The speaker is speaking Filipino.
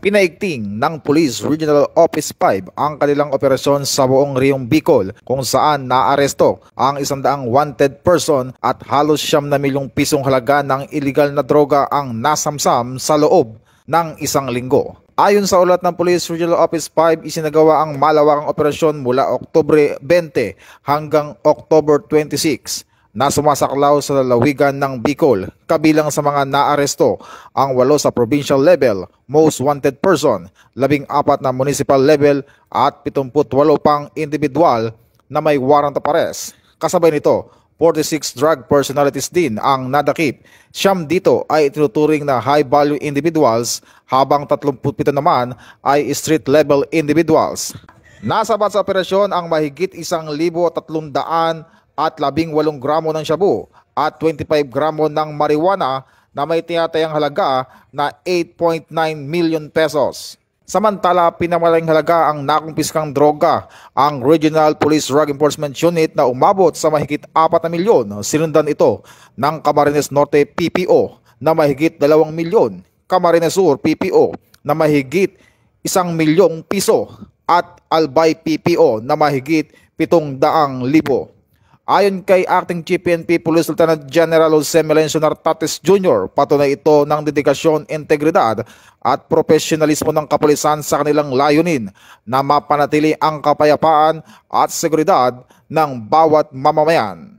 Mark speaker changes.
Speaker 1: Pinaigting ng Police Regional Office 5 ang kanilang operasyon sa buong Riyong Bicol kung saan naaresto ang 100 wanted person at halos 9 milyong pisong halaga ng iligal na droga ang nasamsam sa loob ng isang linggo. Ayon sa ulat ng Police Regional Office 5, isinagawa ang malawakang operasyon mula Oktubre 20 hanggang October 26 na sumasaklaw sa lalawigan ng Bicol. Kabilang sa mga naaresto ang 8 sa provincial level, most wanted person, 14 na municipal level at 78 pang individual na may warrant of arrest. Kasabay nito, 46 drug personalities din ang nadakip. 9 dito ay itinuturing na high-value individuals habang 37 naman ay street-level individuals. Nasabat sa operasyon ang mahigit 1,300 at 18 gramo ng shabu at 25 gramo ng marijuana na may tinatayang halaga na 8.9 million pesos. Samantala, pinamaling halaga ang nakumpiskang droga ang Regional Police Drug Enforcement Unit na umabot sa mahigit 4 na milyon. Sinundan ito ng Camarines Norte PPO na mahigit 2 milyon, Camarines Sur PPO na mahigit 1 milyong piso at Albay PPO na mahigit 700,000. Ayon kay Acting Chief PNP Police Lieutenant General Jose Melencio Nartates Jr., patunay ito ng dedikasyon, integridad at profesionalismo ng kapulisan sa kanilang layunin na mapanatili ang kapayapaan at seguridad ng bawat mamamayan.